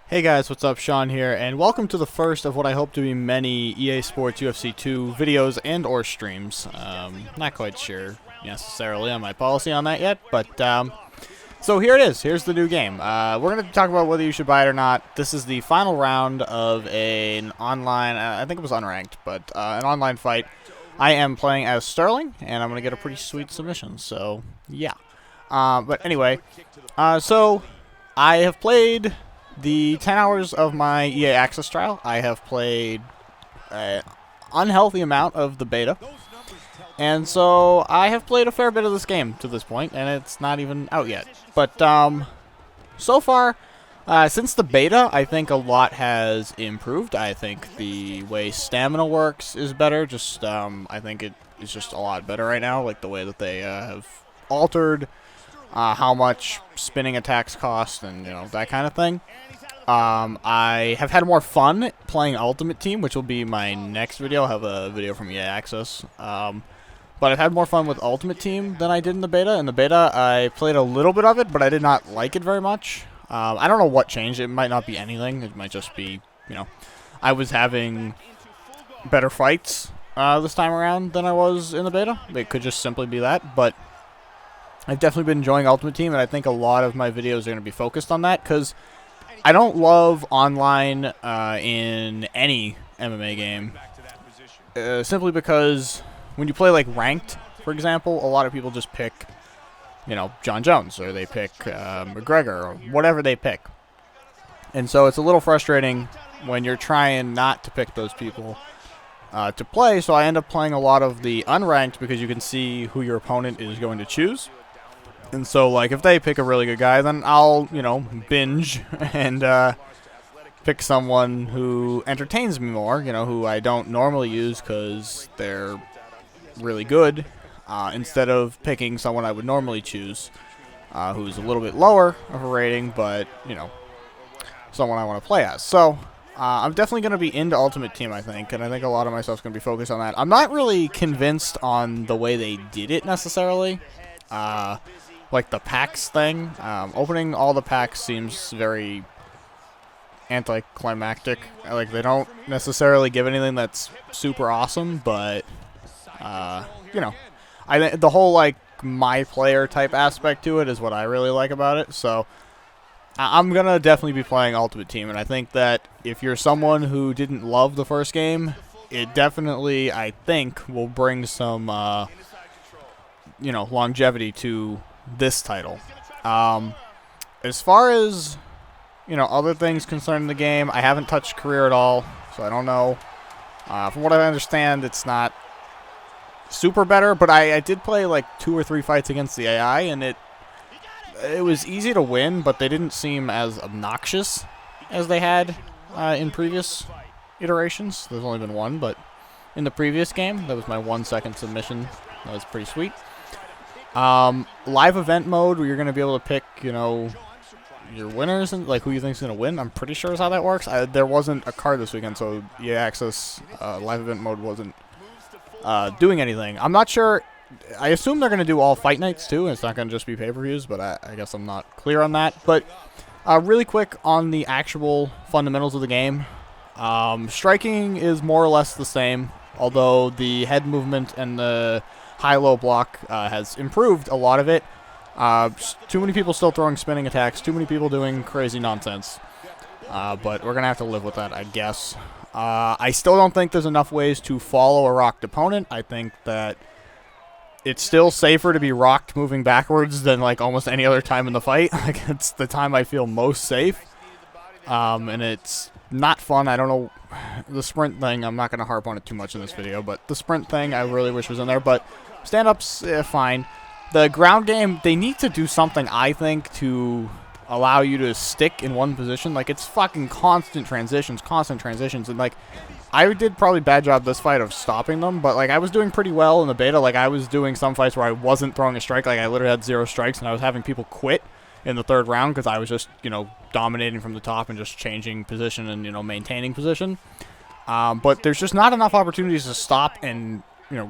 Hey guys, what's up? Sean here, and welcome to the first of what I hope to be many EA Sports UFC 2 videos and or streams. Not quite sure necessarily on my policy on that yet, but so here it is. Here's the new game. We're going to talk about whether you should buy it or not. This is the final round of an online, I think it was unranked, but an online fight. I am playing as Sterling, and I'm going to get a pretty sweet submission, so yeah. But anyway, so I have played the 10 hours of my EA Access trial. I have played an unhealthy amount of the beta. And so I have played a fair bit of this game to this point, and it's not even out yet. But so far, since the beta, I think a lot has improved. I think the way stamina works is better. I think it is just a lot better right now, like the way that they have altered how much spinning attacks cost and that kind of thing. I have had more fun playing Ultimate Team, which will be my next video. I'll have a video from EA Access. But I've had more fun with Ultimate Team than I did in the beta. In the beta, I played a little bit of it, but I did not like it very much. I don't know what changed. It might not be anything. It might just be, I was having better fights this time around than I was in the beta. It could just simply be that, but I've definitely been enjoying Ultimate Team, and I think a lot of my videos are going to be focused on that, because I don't love online in any MMA game, simply because when you play like ranked, for example, a lot of people just pick, John Jones, or they pick McGregor, or whatever they pick. And so it's a little frustrating when you're trying not to pick those people to play, so I end up playing a lot of the unranked because you can see who your opponent is going to choose. And so, like, if they pick a really good guy, then I'll, binge and pick someone who entertains me more, who I don't normally use because they're really good, instead of picking someone I would normally choose, who's a little bit lower of a rating, but, someone I want to play as. So, I'm definitely going to be into Ultimate Team, I think, and I think a lot of my stuff's going to be focused on that. I'm not really convinced on the way they did it, necessarily. Like the packs thing. Opening all the packs seems very anticlimactic. Like, they don't necessarily give anything that's super awesome, but, I think the whole, like, my player type aspect to it is what I really like about it. So, I'm going to definitely be playing Ultimate Team, and I think that if you're someone who didn't love the first game, it definitely, I think, will bring some, longevity to this title. As far as other things concerning the game, I haven't touched career at all, so I don't know. From what I understand, it's not super better, but I did play like 2 or 3 fights against the AI, and it was easy to win, but they didn't seem as obnoxious as they had in previous iterations. There's only been one, but in the previous game, that was my 1-second submission. That was pretty sweet. Live event mode, where you're going to be able to pick, your winners and like who you think is going to win. I'm pretty sure is how that works. There wasn't a card this weekend, so EA Access live event mode wasn't doing anything. I'm not sure. I assume they're going to do all fight nights too. It's not going to just be pay-per-views, but I guess I'm not clear on that. But really quick on the actual fundamentals of the game. Striking is more or less the same, although the head movement and the high-low block has improved a lot of it. Too many people still throwing spinning attacks. Too many people doing crazy nonsense. But we're going to have to live with that, I guess. I still don't think there's enough ways to follow a rocked opponent. I think that it's still safer to be rocked moving backwards than like almost any other time in the fight. Like, it's the time I feel most safe. And it's not fun. I don't know. The sprint thing, I'm not going to harp on it too much in this video, but the sprint thing I really wish was in there. But stand-ups, fine. The ground game, they need to do something, I think, to allow you to stick in one position. Like, it's fucking constant transitions. And, like, I did probably a bad job this fight of stopping them, but, like, I was doing pretty well in the beta. Like, I was doing some fights where I wasn't throwing a strike. Like, I literally had 0 strikes, and I was having people quit in the 3rd round because I was just, dominating from the top and just changing position and, maintaining position. But there's just not enough opportunities to stop and,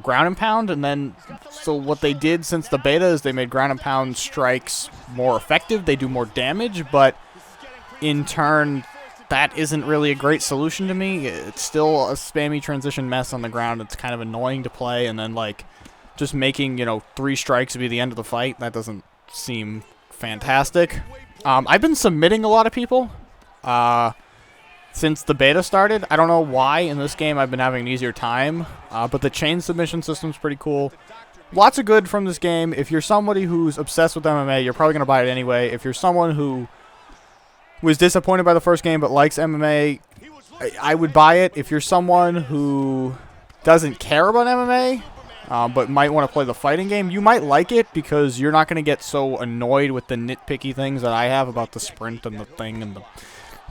ground and pound. And then, so what they did since the beta is they made ground and pound strikes more effective. They do more damage, but in turn, that isn't really a great solution to me. It's still a spammy transition mess on the ground. It's kind of annoying to play, and then, like, just making, 3 strikes be the end of the fight, that doesn't seem fantastic. I've been submitting a lot of people since the beta started. I don't know why in this game I've been having an easier time, but the chain submission system's pretty cool. Lots of good from this game. If you're somebody who's obsessed with MMA, you're probably going to buy it anyway. If you're someone who was disappointed by the first game but likes MMA, I would buy it. If you're someone who doesn't care about MMA but might want to play the fighting game, you might like it because you're not going to get so annoyed with the nitpicky things that I have about the sprint and the thing and the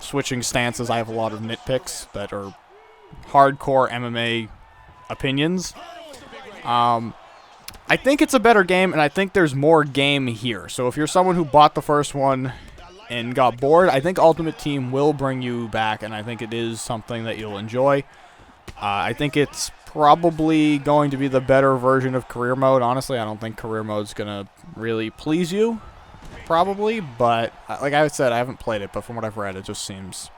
switching stances. I have a lot of nitpicks that are hardcore MMA opinions. I think it's a better game, and I think there's more game here. So if you're someone who bought the first one and got bored, I think Ultimate Team will bring you back, and I think it is something that you'll enjoy. I think it's probably going to be the better version of Career Mode. Honestly, I don't think Career Mode's going to really please you, probably, but like I said, I haven't played it, but from what I've read, it just seems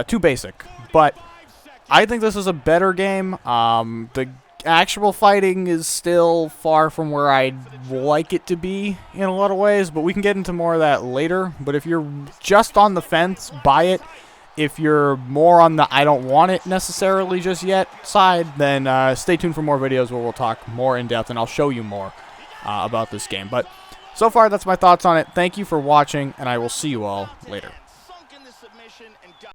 too basic. But I think this is a better game. The actual fighting is still far from where I'd like it to be in a lot of ways, but we can get into more of that later. But if you're just on the fence, buy it. If you're more on the I don't want it necessarily just yet side, then stay tuned for more videos where we'll talk more in depth and I'll show you more about this game. But so far, that's my thoughts on it. Thank you for watching, and I will see you all later.